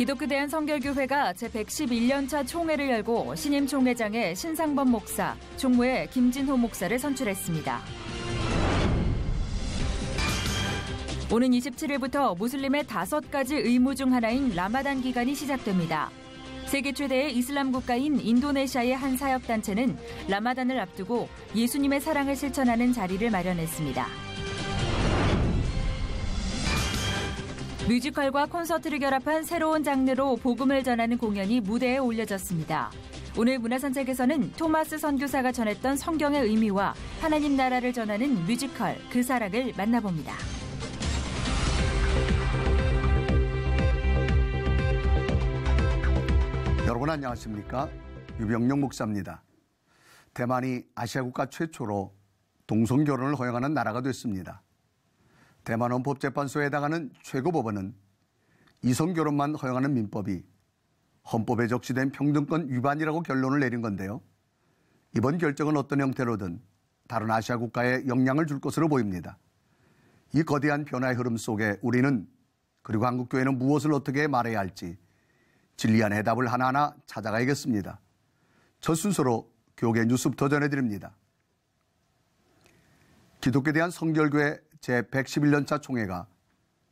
기독교 대한성결교회가 제111년차 총회를 열고 신임 총회장에 신상범 목사, 총무에 김진호 목사를 선출했습니다. 오는 27일부터 무슬림의 5가지 의무 중 하나인 라마단 기간이 시작됩니다. 세계 최대의 이슬람 국가인 인도네시아의 한 사역단체는 라마단을 앞두고 예수님의 사랑을 실천하는 자리를 마련했습니다. 뮤지컬과 콘서트를 결합한 새로운 장르로 복음을 전하는 공연이 무대에 올려졌습니다. 오늘 문화산책에서는 토마스 선교사가 전했던 성경의 의미와 하나님 나라를 전하는 뮤지컬 그 사랑을 만나봅니다. 여러분 안녕하십니까? 유병용 목사입니다. 대만이 아시아 국가 최초로 동성결혼을 허용하는 나라가 됐습니다. 대만 헌법재판소에 해당하는 최고법원은 이성결혼만 허용하는 민법이 헌법에 적시된 평등권 위반이라고 결론을 내린 건데요. 이번 결정은 어떤 형태로든 다른 아시아 국가에 영향을 줄 것으로 보입니다. 이 거대한 변화의 흐름 속에 우리는 그리고 한국교회는 무엇을 어떻게 말해야 할지 진리한 해답을 하나하나 찾아가야겠습니다. 첫 순서로 교계 뉴스부터 전해드립니다. 기독교에 대한 성결교회 제111년차 총회가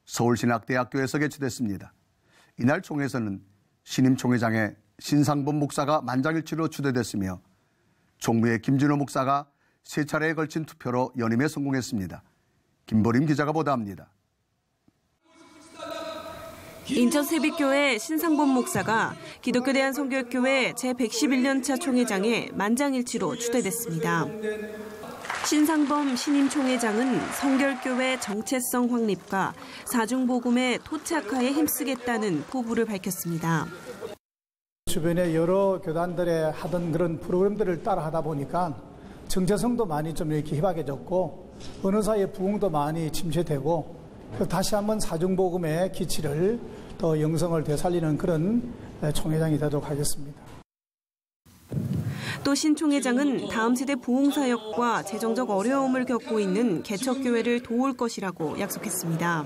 서울신학대학교에서 개최됐습니다. 이날 총회에서는 신임 총회장에 신상범 목사가 만장일치로 추대됐으며 총무의 김진호 목사가 3차례에 걸친 투표로 연임에 성공했습니다. 김보림 기자가 보도합니다. 인천세빛교회 신상범 목사가 기독교 대한성결교회 제111년차 총회장에 만장일치로 추대됐습니다. 신상범 신임 총회장은 성결교회 정체성 확립과 사중복음의 토착화에 힘쓰겠다는 포부를 밝혔습니다. 주변에 여러 교단들의 하던 그런 프로그램들을 따라하다 보니까 정체성도 많이 좀 이렇게 희박해졌고 어느 사이에 부흥도 많이 침체되고 다시 한번 사중복음의 기치를 더 영성을 되살리는 그런 총회장이 되도록 하겠습니다. 또 신 총회장은 다음 세대 부흥사역과 재정적 어려움을 겪고 있는 개척교회를 도울 것이라고 약속했습니다.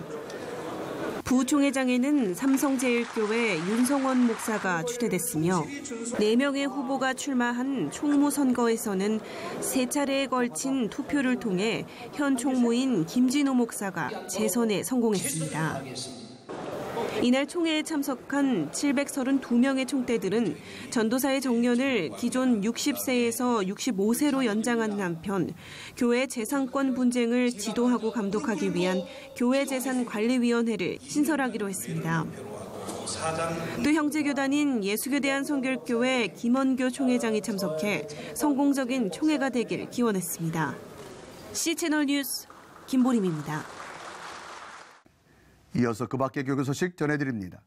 부총회장에는 삼성제일교회 윤성원 목사가 추대됐으며 4명의 후보가 출마한 총무선거에서는 3차례에 걸친 투표를 통해 현 총무인 김진호 목사가 재선에 성공했습니다. 이날 총회에 참석한 732명의 총대들은 전도사의 정년을 기존 60세에서 65세로 연장하는 한편 교회 재산권 분쟁을 지도하고 감독하기 위한 교회재산관리위원회를 신설하기로 했습니다. 또 형제교단인 예수교대한성결교회 김원교 총회장이 참석해 성공적인 총회가 되길 기원했습니다. C채널 뉴스 김보림입니다. 이어서 그 밖의 교육 소식 전해드립니다.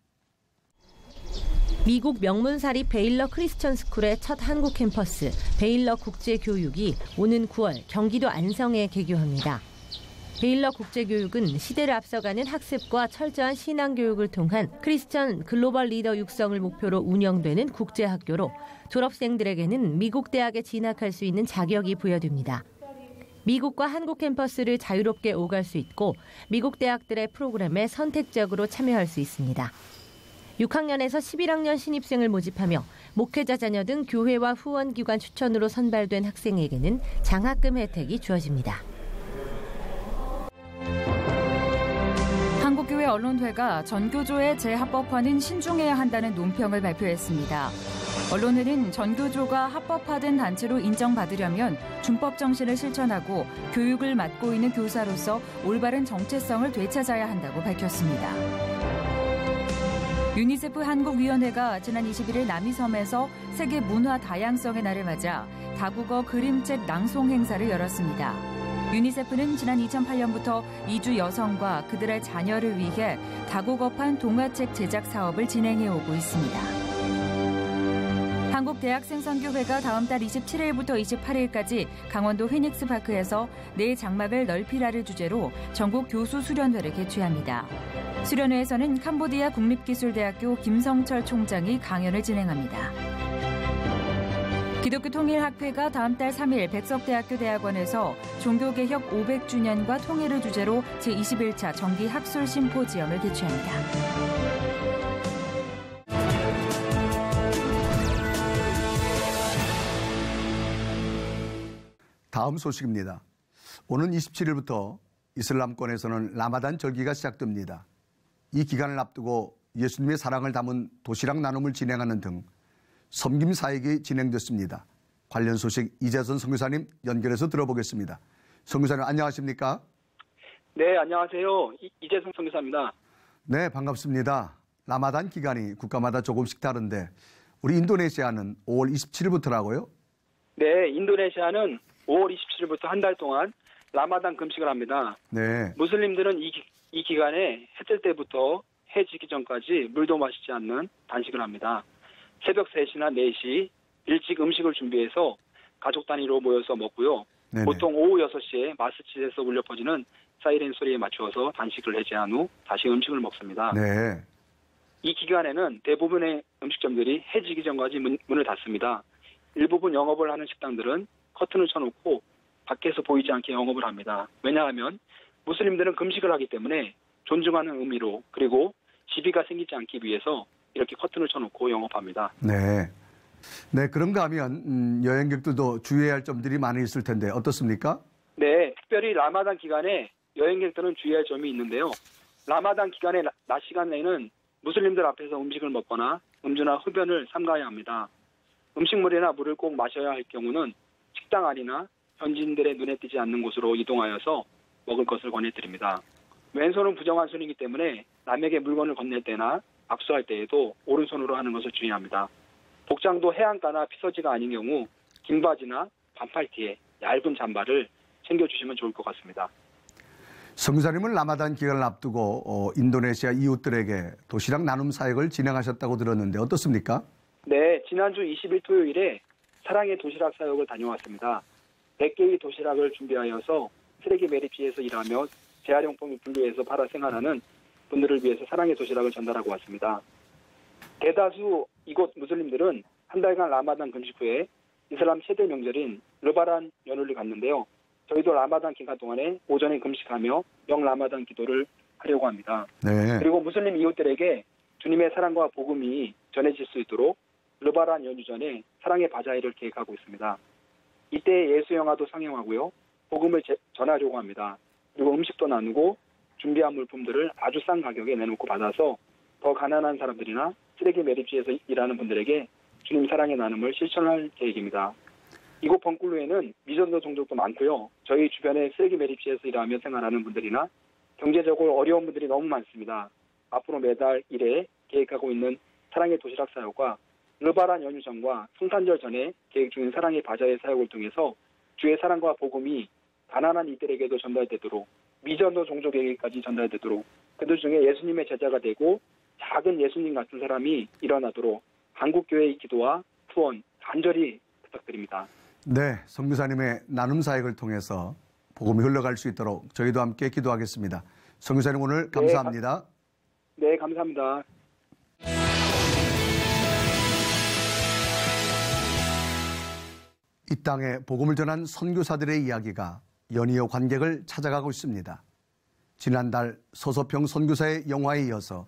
미국 명문사립 베일러 크리스천 스쿨의 첫 한국 캠퍼스 베일러 국제교육이 오는 9월 경기도 안성에 개교합니다. 베일러 국제교육은 시대를 앞서가는 학습과 철저한 신앙교육을 통한 크리스천 글로벌 리더 육성을 목표로 운영되는 국제학교로 졸업생들에게는 미국 대학에 진학할 수 있는 자격이 부여됩니다. 미국과 한국 캠퍼스를 자유롭게 오갈 수 있고 미국 대학들의 프로그램에 선택적으로 참여할 수 있습니다. 6학년에서 11학년 신입생을 모집하며 목회자 자녀 등 교회와 후원기관 추천으로 선발된 학생에게는 장학금 혜택이 주어집니다. 한국교회 언론회가 전교조에 재합법화는 신중해야 한다는 논평을 발표했습니다. 언론회는 전교조가 합법화된 단체로 인정받으려면 준법 정신을 실천하고 교육을 맡고 있는 교사로서 올바른 정체성을 되찾아야 한다고 밝혔습니다. 유니세프 한국위원회가 지난 21일 남이섬에서 세계 문화 다양성의 날을 맞아 다국어 그림책 낭송 행사를 열었습니다. 유니세프는 지난 2008년부터 이주 여성과 그들의 자녀를 위해 다국어판 동화책 제작 사업을 진행해 오고 있습니다. 한국대학생선교회가 다음 달 27일부터 28일까지 강원도 피닉스파크에서 내 장막을 넓히라를 주제로 전국 교수 수련회를 개최합니다. 수련회에서는 캄보디아 국립기술대학교 김성철 총장이 강연을 진행합니다. 기독교통일학회가 다음 달 3일 백석대학교 대학원에서 종교개혁 500주년과 통일을 주제로 제21차 정기학술 심포지엄을 개최합니다. 다음 소식입니다. 오는 27일부터 이슬람권에서는 라마단 절기가 시작됩니다. 이 기간을 앞두고 예수님의 사랑을 담은 도시락 나눔을 진행하는 등 섬김 사역이 진행됐습니다. 관련 소식 이재선 선교사님 연결해서 들어보겠습니다. 선교사님 안녕하십니까? 네, 안녕하세요. 이재선 선교사입니다. 네, 반갑습니다. 라마단 기간이 국가마다 조금씩 다른데 우리 인도네시아는 5월 27일부터라고요? 네, 인도네시아는 5월 27일부터 한 달 동안 라마단 금식을 합니다. 네. 무슬림들은 이 기간에 해 뜰 때부터 해 지기 전까지 물도 마시지 않는 단식을 합니다. 새벽 3시나 4시 일찍 음식을 준비해서 가족 단위로 모여서 먹고요. 네네. 보통 오후 6시에 마스지드에서 울려 퍼지는 사이렌 소리에 맞추어서 단식을 해제한 후 다시 음식을 먹습니다. 네. 이 기간에는 대부분의 음식점들이 해 지기 전까지 문을 닫습니다. 일부분 영업을 하는 식당들은 커튼을 쳐놓고 밖에서 보이지 않게 영업을 합니다. 왜냐하면 무슬림들은 금식을 하기 때문에 존중하는 의미로 그리고 시비가 생기지 않기 위해서 이렇게 커튼을 쳐놓고 영업합니다. 네. 네, 그런가 하면 여행객들도 주의해야 할 점들이 많이 있을 텐데 어떻습니까? 네, 특별히 라마단 기간에 여행객들은 주의할 점이 있는데요. 라마단 기간의 낮 시간에는 무슬림들 앞에서 음식을 먹거나 음주나 흡연을 삼가야 합니다. 음식물이나 물을 꼭 마셔야 할 경우는 식당 안이나 현지인들의 눈에 띄지 않는 곳으로 이동하여서 먹을 것을 권해드립니다. 왼손은 부정한 손이기 때문에 남에게 물건을 건넬 때나 악수할 때에도 오른손으로 하는 것을 주의합니다. 복장도 해안가나 피서지가 아닌 경우 긴 바지나 반팔티에 얇은 잠바를 챙겨주시면 좋을 것 같습니다. 선교사님은 라마단 기간을 앞두고 인도네시아 이웃들에게 도시락 나눔 사역을 진행하셨다고 들었는데 어떻습니까? 네, 지난주 20일 토요일에 사랑의 도시락 사역을 다녀왔습니다. 100개의 도시락을 준비하여서 쓰레기 매립지에서 일하며 재활용품을 분류해서 팔아 생활하는 분들을 위해서 사랑의 도시락을 전달하고 왔습니다. 대다수 이곳 무슬림들은 한 달간 라마단 금식 후에 이슬람 최대 명절인 르바란 연휴를 갖는데요. 저희도 라마단 기간 동안에 오전에 금식하며 명라마단 기도를 하려고 합니다. 네. 그리고 무슬림 이웃들에게 주님의 사랑과 복음이 전해질 수 있도록 르바란 연휴 전에 사랑의 바자회를 계획하고 있습니다. 이때 예수 영화도 상영하고요. 복음을 전하려고 합니다. 그리고 음식도 나누고 준비한 물품들을 아주 싼 가격에 내놓고 받아서 더 가난한 사람들이나 쓰레기 매립지에서 일하는 분들에게 주님 사랑의 나눔을 실천할 계획입니다. 이곳 벙쿨루에는 미전도 종족도 많고요. 저희 주변에 쓰레기 매립지에서 일하며 생활하는 분들이나 경제적으로 어려운 분들이 너무 많습니다. 앞으로 매달 1회 계획하고 있는 사랑의 도시락 사역과 르바란 연휴 전과 성탄절 전에 계획 중인 사랑의 바자회 사역을 통해서 주의 사랑과 복음이 가난한 이들에게도 전달되도록 미전도 종족에게까지 전달되도록 그들 중에 예수님의 제자가 되고 작은 예수님 같은 사람이 일어나도록 한국교회의 기도와 후원 간절히 부탁드립니다. 네, 선교사님의 나눔 사역을 통해서 복음이 흘러갈 수 있도록 저희도 함께 기도하겠습니다. 선교사님 오늘 감사합니다. 네, 감사합니다. 이 땅에 복음을 전한 선교사들의 이야기가 연이어 관객을 찾아가고 있습니다. 지난달 서서평 선교사의 영화에 이어서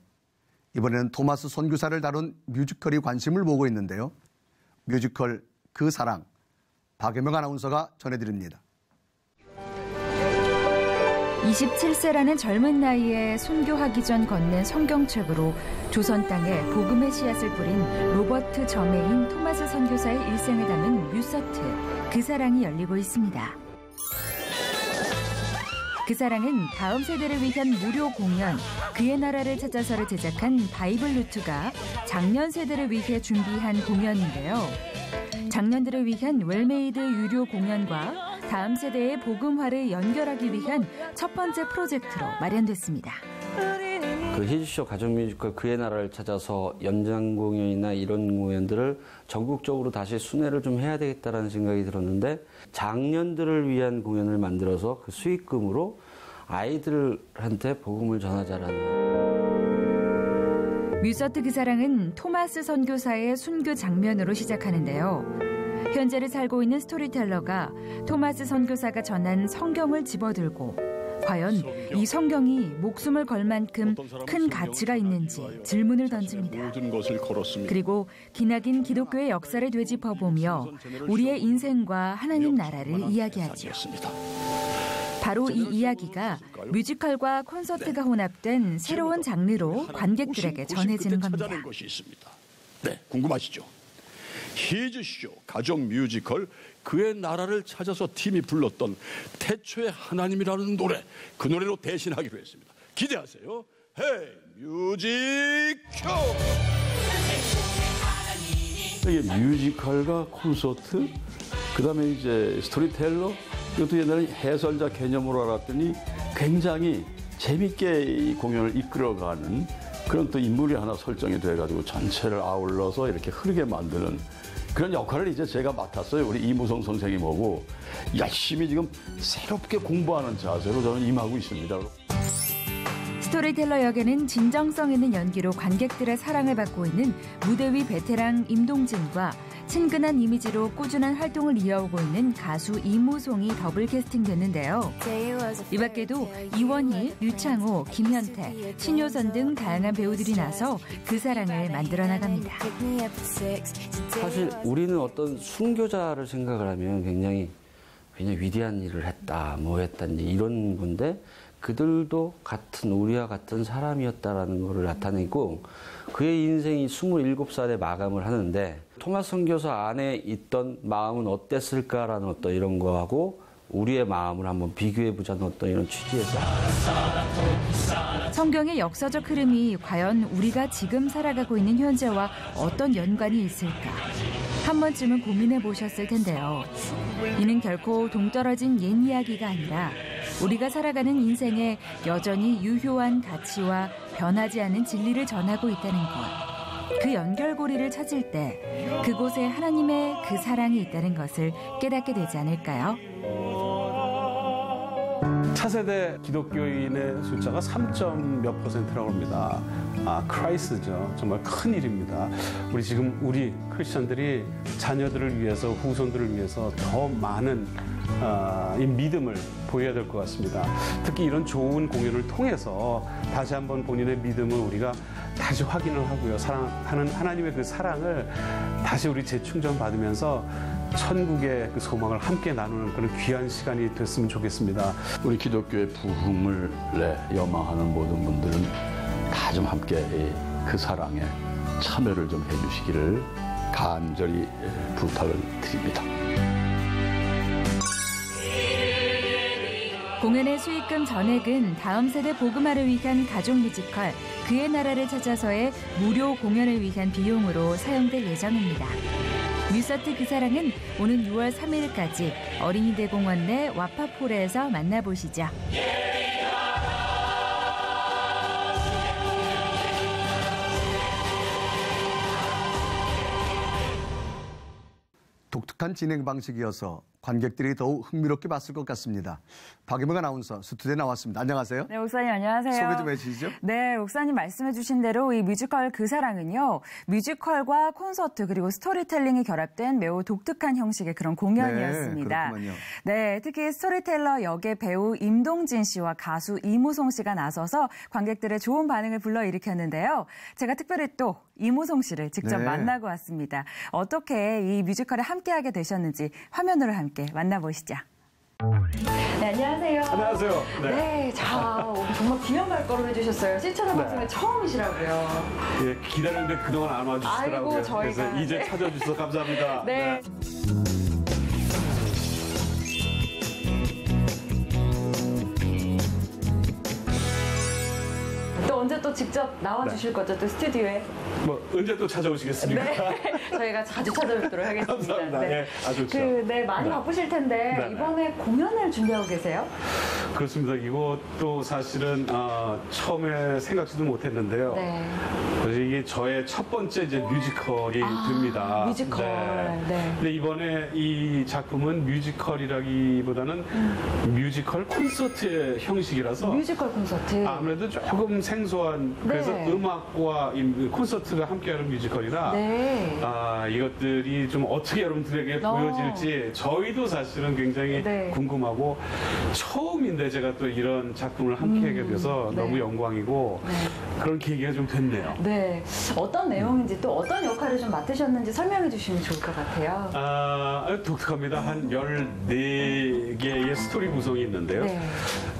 이번에는 토마스 선교사를 다룬 뮤지컬이 관심을 모으고 있는데요. 뮤지컬 그 사랑, 박예명 아나운서가 전해드립니다. 27세라는 젊은 나이에 순교하기 전 건넨 성경책으로 조선 땅에 복음의 씨앗을 뿌린 로버트 저메인 토마스 선교사의 일생을 담은 뮤서트 그 사랑이 열리고 있습니다. 그 사랑은 다음 세대를 위한 무료 공연 그의 나라를 찾아서를 제작한 바이블 루트가 장년 세대를 위해 준비한 공연인데요. 장년들을 위한 웰메이드 유료 공연과 다음 세대의 복음화를 연결하기 위한 첫 번째 프로젝트로 마련됐습니다. 그 히즈쇼 가족 뮤지컬 그의 나라를 찾아서 연장 공연이나 이런 공연들을 전국적으로 다시 순회를 좀 해야 되겠다라는 생각이 들었는데 장년들을 위한 공연을 만들어서 그 수익금으로 아이들한테 복음을 전하자라는. 뮤서트 그 사랑은 토마스 선교사의 순교 장면으로 시작하는데요. 현재를 살고 있는 스토리텔러가 토마스 선교사가 전한 성경을 집어들고 과연 이 성경이 목숨을 걸 만큼 큰 가치가 있는지 질문을 던집니다. 그리고 기나긴 기독교의 역사를 되짚어보며 우리의 인생과 하나님 나라를 이야기하죠. 바로 이 이야기가 뮤지컬과 콘서트가 혼합된 새로운 장르로 관객들에게 전해지는 겁니다. 네, 궁금하시죠? 히즈쇼 가족 뮤지컬 그의 나라를 찾아서 팀이 불렀던 태초의 하나님이라는 노래, 그 노래로 대신하기로 했습니다. 기대하세요. 헤이 뮤직쇼! 이게 뮤지컬과 콘서트, 그다음에 이제 스토리텔러, 이것도 옛날에 해설자 개념으로 알았더니 굉장히 재밌게 이 공연을 이끌어가는 그런 또 인물이 하나 설정이 돼가지고 전체를 아울러서 이렇게 흐르게 만드는 그런 역할을 이제 제가 맡았어요. 우리 이무성 선생님하고 열심히 지금 새롭게 공부하는 자세로 저는 임하고 있습니다. 스토리텔러 역에는 진정성 있는 연기로 관객들의 사랑을 받고 있는 무대 위 베테랑 임동진과 친근한 이미지로 꾸준한 활동을 이어오고 있는 가수 이무송이 더블 캐스팅됐는데요. 이 밖에도 이원희, 류창호, 김현태, 신효선 등 다양한 배우들이 나서 그 사랑을 만들어 나갑니다. 사실 우리는 어떤 순교자를 생각을 하면 굉장히 위대한 일을 했다, 뭐 했다니 이런 건데 그들도 우리와 같은 사람이었다라는 것을 나타내고 그의 인생이 27살에 마감을 하는데 토마스 선교사 안에 있던 마음은 어땠을까라는 어떤 이런 거하고 우리의 마음을 한번 비교해보자는 어떤 이런 취지에서 성경의 역사적 흐름이 과연 우리가 지금 살아가고 있는 현재와 어떤 연관이 있을까? 한 번쯤은 고민해 보셨을 텐데요. 이는 결코 동떨어진 옛 이야기가 아니라 우리가 살아가는 인생에 여전히 유효한 가치와 변하지 않는 진리를 전하고 있다는 것. 그 연결고리를 찾을 때 그곳에 하나님의 그 사랑이 있다는 것을 깨닫게 되지 않을까요? 차세대 기독교인의 숫자가 3몇 %라고 합니다. 크라이스죠. 정말 큰 일입니다. 우리 크리스천들이 자녀들을 위해서, 후손들을 위해서 더 많은 이 믿음을 보여야 될 것 같습니다. 특히 이런 좋은 공연을 통해서 다시 한번 본인의 믿음을 우리가 다시 확인을 하고요. 사랑하는 하나님의 그 사랑을 다시 우리 재충전 받으면서 천국의 그 소망을 함께 나누는 그런 귀한 시간이 됐으면 좋겠습니다. 우리 기독교의 부흥을 염망하는 모든 분들은 다 좀 함께 그 사랑에 참여를 좀 해주시기를 간절히 부탁을 드립니다. 공연의 수익금 전액은 다음 세대 복음화를 위한 가족 뮤지컬 그의 나라를 찾아서의 무료 공연을 위한 비용으로 사용될 예정입니다. 뮤서트 그 사랑은 오는 6월 3일까지 어린이대공원 내 와파폴에서 만나보시죠. 독특한 진행 방식이어서 관객들이 더욱 흥미롭게 봤을 것 같습니다. 박유명 아나운서 스튜디오에 나왔습니다. 안녕하세요. 네, 목사님 안녕하세요. 소개 좀 해주시죠. 네, 목사님 말씀해 주신 대로 이 뮤지컬 그 사랑은요. 뮤지컬과 콘서트 그리고 스토리텔링이 결합된 매우 독특한 형식의 그런 공연이었습니다. 네, 특히 스토리텔러 역의 배우 임동진 씨와 가수 이무송 씨가 나서서 관객들의 좋은 반응을 불러일으켰는데요. 제가 특별히 또 이무송 씨를 직접 만나고 왔습니다. 어떻게 이 뮤지컬에 함께하게 되셨는지 화면으로 함께 만나보시죠. 네, 안녕하세요. 안녕하세요. 네, 자, 오늘 정말 귀한 발걸음 해주셨어요. 시청자 방송에 처음이시라고요. 예, 기다리는데 그동안 안 와주시더라고요. 아이고, 저희가. 그래서 이제 찾아주셔서 감사합니다. 네. 또 언제 또 직접 나와주실 거죠? 또 스튜디오에? 뭐 언제 또 찾아오시겠습니까? 네, 저희가 자주 찾아뵙도록 하겠습니다. 감사합니다. 네, 아주 좋죠. 많이 바쁘실 텐데 이번에 공연을 준비하고 계세요? 그렇습니다. 이것도 사실은 처음에 생각지도 못했는데요. 네. 그래서 이게 저의 첫 번째 이제 뮤지컬이 됩니다. 뮤지컬. 네. 근데 이번에 이 작품은 뮤지컬이라기보다는 뮤지컬 콘서트의 형식이라서 뮤지컬 콘서트. 아무래도 조금 생소한 이런 그래서 네. 음악과 콘서트가 함께하는 뮤지컬이라 네. 이것들이 좀 어떻게 여러분들에게 보여질지 저희도 사실은 굉장히 네. 궁금하고 처음인데 제가 또 이런 작품을 함께하게 돼서 네. 너무 영광이고 그런 계기가 좀 됐네요. 네. 어떤 내용인지 또 어떤 역할을 좀 맡으셨는지 설명해 주시면 좋을 것 같아요. 독특합니다. 한 14개의 스토리 구성이 있는데요. 네.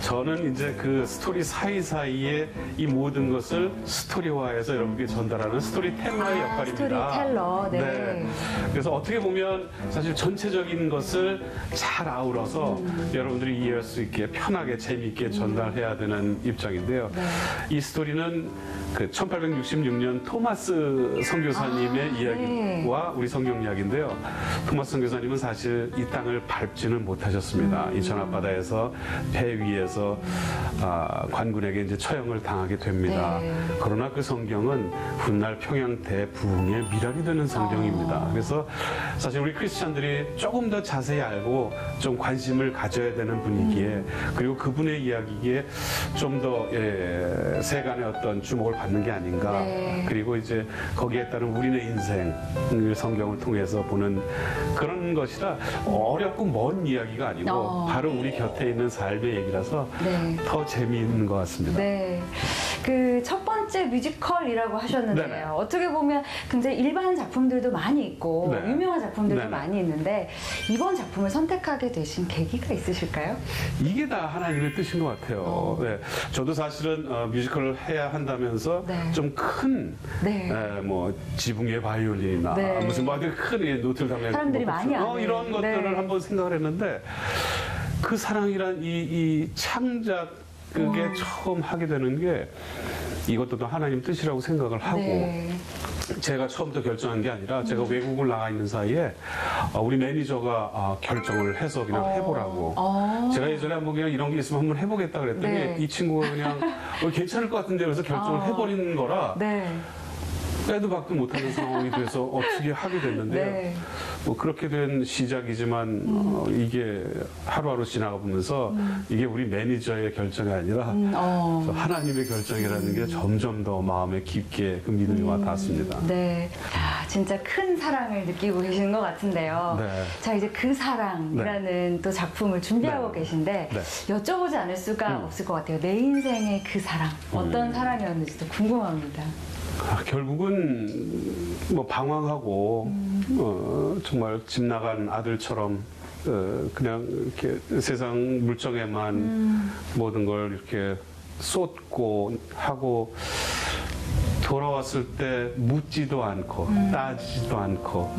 저는 이제 그 스토리 사이사이에 이 모든 것을 스토리화해서 여러분께 전달하는 스토리텔러의 역할입니다. 스토리텔러. 네. 그래서 어떻게 보면 사실 전체적인 것을 잘 아우러서 여러분들이 이해할 수 있게 편하게 재미있게 전달해야 되는 입장인데요. 네. 이 스토리는 그 1866년 토마스 선교사님의 이야기와 우리 성경 이야기인데요. 토마스 선교사님은 사실 이 땅을 밟지는 못하셨습니다. 이 전합바다에서 배 위에서 관군에게 이제 처형을 당하게 됩니다. 네. 그러나 그 성경은 훗날 평양 대부흥의 미랄이 되는 성경입니다. 그래서 사실 우리 크리스찬들이 조금 더 자세히 알고 좀 관심을 가져야 되는 분위기에 그리고 그분의 이야기에 좀 더 세간의 어떤 주목을 받는 게 아닌가. 네. 그리고 이제 거기에 따른 우리의 인생을 성경을 통해서 보는 그런 것이라 어렵고 먼 이야기가 아니고 바로 우리 곁에 있는 삶의 얘기라서 네. 더 재미있는 것 같습니다. 네. 그 첫 번째 뮤지컬이라고 하셨는데요. 네네. 어떻게 보면 굉장히 일반 작품들도 많이 있고 네. 유명한 작품들도 네네. 많이 있는데 이번 작품을 선택하게 되신 계기가 있으실까요? 이게 다 하나님의 뜻인 것 같아요. 네. 저도 사실은 뮤지컬을 해야 한다면서 네. 좀 큰 네. 뭐 지붕의 바이올린이나 네. 무슨 뭐 큰 노틀담의 사람들이 많이 아는. 이런 것들을 네. 한번 생각을 했는데 그 사랑이란 이 창작 그게 처음 하게 되는 게 이것도 또 하나님 뜻이라고 생각을 하고 네. 제가 처음부터 결정한 게 아니라 제가 외국을 나가 있는 사이에 우리 매니저가 결정을 해서 그냥 해보라고. 제가 예전에 한번 그냥 이런 게 있으면 한번 해보겠다 그랬더니 네. 이 친구가 그냥 괜찮을 것 같은데 그래서 결정을 해버리는 거라 네. 빼도 박도 못하는 상황이 돼서 어떻게 하게 됐는데요. 네. 뭐 그렇게 된 시작이지만 이게 하루하루 지나가 보면서 이게 우리 매니저의 결정이 아니라 하나님의 결정이라는 게 점점 더 마음에 깊게 그 믿음이 와 닿았습니다. 네. 진짜 큰 사랑을 느끼고 계시는 것 같은데요. 네. 자, 이제 그 사랑이라는 또 작품을 준비하고 계신데 여쭤보지 않을 수가 없을 것 같아요. 내 인생의 그 사랑. 어떤 사랑이었는지도 궁금합니다. 결국은 뭐 방황하고 정말 집 나간 아들처럼 그냥 이렇게 세상 물정에만 모든 걸 이렇게 쏟고 하고 돌아왔을 때 묻지도 않고 따지지도 않고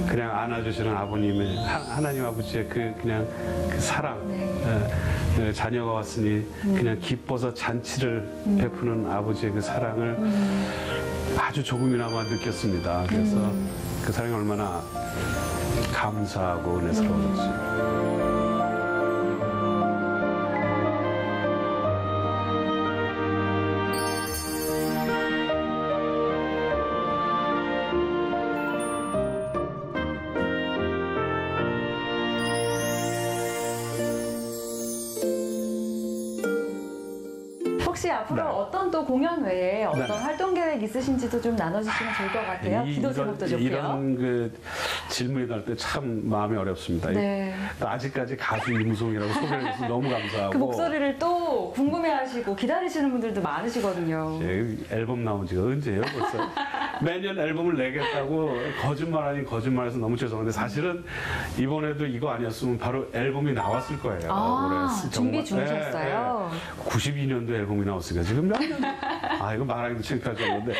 그냥 안아주시는 아버님의 하나님 아버지의 그냥 그 사랑. 자녀가 왔으니 그냥 기뻐서 잔치를 베푸는 아버지의 그 사랑을 아주 조금이나마 느꼈습니다. 그래서 그 사랑이 얼마나 감사하고 은혜스러운지. 혹시 앞으로 어떤 또 공연 외에 어떤 활동 계획 있으신지도 좀 나눠주시면 좋을 것 같아요. 기도 제목도 좋고요. 이런 그 질문이 나올 때 참 마음이 어렵습니다. 네. 아직까지 가수 이무송이라고 소개해줘서 너무 감사하고 그 목소리를 또 궁금해하시고 기다리시는 분들도 많으시거든요. 앨범 나온 지가 언제예요 벌써? 매년 앨범을 내겠다고 거짓말 아닌 거짓말해서 너무 죄송한데 사실은 이번에도 이거 아니었으면 바로 앨범이 나왔을 거예요. 준비 중이셨어요? 92년도 앨범이 나왔으니까 지금 몇 년? 이거 말하기도 창피할 정도인데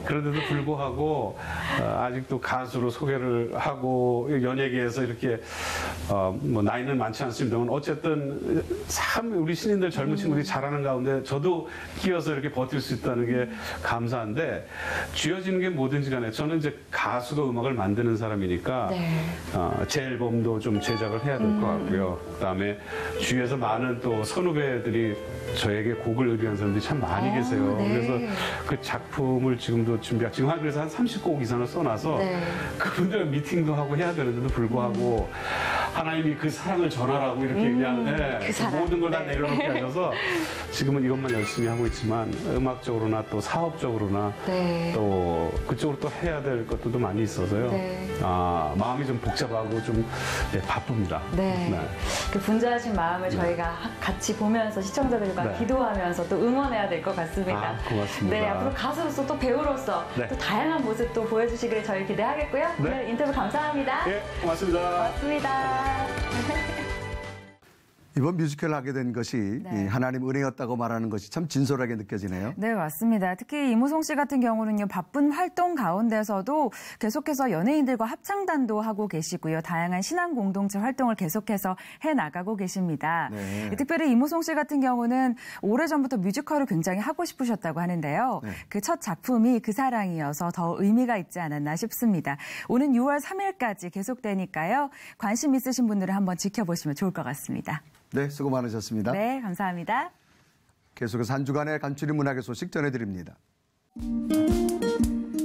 그런데도 불구하고 아직도 가수로 소개를 하고 연예계에서 이렇게 뭐 나이는 많지 않습니다만 어쨌든 참 우리 신인들 젊은 친구들이 잘하는 가운데 저도 끼어서 이렇게 버틸 수 있다는 게 감사한데 쥐어지는 게 뭐든지 간에 저는 이제 가수가 음악을 만드는 사람이니까 제 앨범도 좀 제작을 해야 될 것 같고요. 그다음에 주위에서 많은 또 선후배들이 저에게 곡을 의뢰한 사람들이 참 많이 계세요. 그래서 그 작품을 지금도 지금 그래서 한 30곡 이상을 써놔서 그분들 미팅도 하고 해야 되는데도 불구하고 하나님이 그 사랑을 전하라고 이렇게 그냥 그 모든 걸 다 내려놓게 하셔서 지금은 이것만 열심히 하고 있지만 음악적으로나 또 사업적으로나 또 그쪽으로 또 해야 될 것들도 많이 있어서요. 마음이 좀 복잡하고 좀 바쁩니다. 그 분주하신 마음을 저희가 같이 보면서 시청자들과 기도하면서 또 응원해야 될 것 같습니다. 고맙습니다. 앞으로 가수로서 또 배우로서 또 다양한 모습 또 보여주시기를 저희 기대하겠고요. 오늘 인터뷰 감사합니다. 고맙습니다. 고맙습니다. 이번 뮤지컬을 하게 된 것이 하나님 은혜였다고 말하는 것이 참 진솔하게 느껴지네요. 네, 맞습니다. 특히 이무송 씨 같은 경우는요, 바쁜 활동 가운데서도 계속해서 연예인들과 합창단도 하고 계시고요. 다양한 신앙 공동체 활동을 계속해서 해나가고 계십니다. 특별히 이무송 씨 같은 경우는 오래전부터 뮤지컬을 굉장히 하고 싶으셨다고 하는데요. 그 첫 작품이 그 사랑이어서 더 의미가 있지 않았나 싶습니다. 오는 6월 3일까지 계속되니까요. 관심 있으신 분들은 한번 지켜보시면 좋을 것 같습니다. 네, 수고 많으셨습니다. 네, 감사합니다. 계속해서 한 주간의 간추린 문학의 소식 전해드립니다.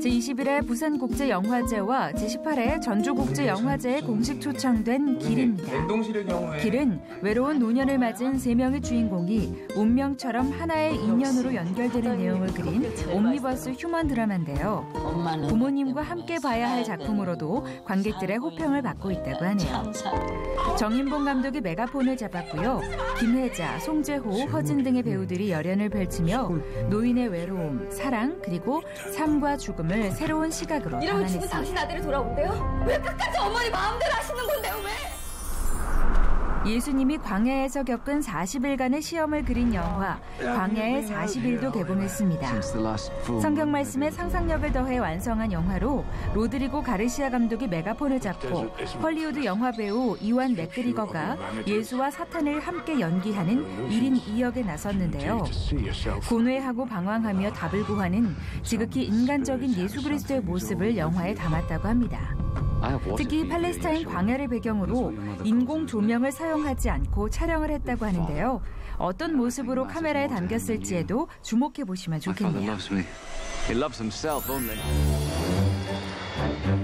제21회 부산국제영화제와 제18회 전주국제영화제에 공식 초청된 길입니다. 길은 외로운 노년을 맞은 3명의 주인공이 운명처럼 하나의 인연으로 연결되는 내용을 그린 옴니버스 휴먼 드라마인데요. 부모님과 함께 봐야 할 작품으로도 관객들의 호평을 받고 있다고 하네요. 정인봉 감독이 메가폰을 잡았고요. 김혜자, 송재호, 허진 등의 배우들이 열연을 펼치며 노인의 외로움, 사랑, 그리고 삶과 죽음을 새로운 시각으로 이러면 담아냈습니다. 죽은 당신 아들이 돌아온대요? 왜 끝까지 어머니 마음대로 하시는 건데요, 왜? 예수님이 광야에서 겪은 40일간의 시험을 그린 영화 광야의 40일도 개봉했습니다. 성경 말씀에 상상력을 더해 완성한 영화로 로드리고 가르시아 감독이 메가폰을 잡고 헐리우드 영화배우 이완 맥그리거가 예수와 사탄을 함께 연기하는 1인 2역에 나섰는데요. 고뇌하고 방황하며 답을 구하는 지극히 인간적인 예수 그리스도의 모습을 영화에 담았다고 합니다. 특히 팔레스타인 광야를 배경으로 인공 조명을 사용하지 않고 촬영을 했다고 하는데요. 어떤 모습으로 카메라에 담겼을지에도 주목해 보시면 좋겠네요.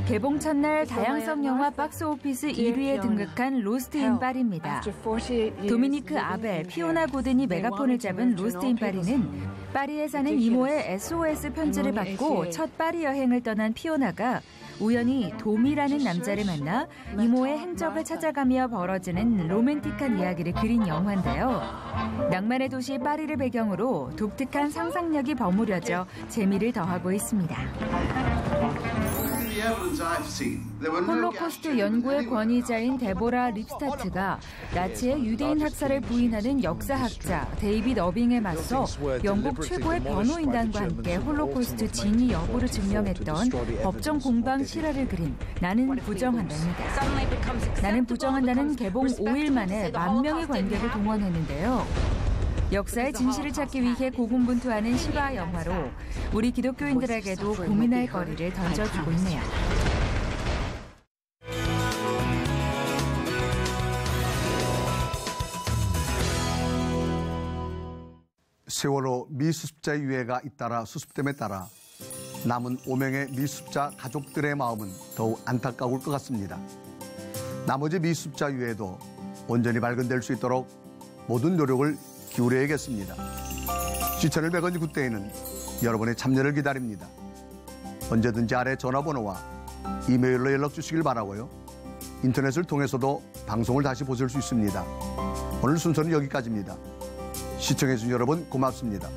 개봉 첫날 다양성 영화 박스오피스 1위에 등극한 로스트 인 파리입니다. 도미니크 아벨, 피오나 고든이 메가폰을 잡은 로스트 인 파리는 파리에 사는 이모의 SOS 편지를 받고 첫 파리 여행을 떠난 피오나가 우연히 도미라는 남자를 만나 이모의 행적을 찾아가며 벌어지는 로맨틱한 이야기를 그린 영화인데요. 낭만의 도시 파리를 배경으로 독특한 상상력이 버무려져 재미를 더하고 있습니다. 홀로코스트 연구의 권위자인 데보라 립스타트가 나치의 유대인 학살을 부인하는 역사학자 데이빗 어빙에 맞서 영국 최고의 변호인단과 함께 홀로코스트 진위 여부를 증명했던 법정 공방 실화를 그린 나는 부정한다입니다. 나는 부정한다는 개봉 5일 만에 10,000명의 관객을 동원했는데요. 역사의 진실을 찾기 위해 고군분투하는 실화 영화로 우리 기독교인들에게도 고민할 거리를 던져주고 있네요. 세월호 미수습자 유해가 잇따라 수습됨에 따라 남은 5명의 미수습자 가족들의 마음은 더욱 안타까울 것 같습니다. 나머지 미수습자 유해도 온전히 발견될 수 있도록 모든 노력을 기울여야겠습니다. 시천을 100원 굿데이는 여러분의 참여를 기다립니다. 언제든지 아래 전화번호와 이메일로 연락 주시길 바라고요. 인터넷을 통해서도 방송을 다시 보실 수 있습니다. 오늘 순서는 여기까지입니다. 시청해주신 여러분 고맙습니다.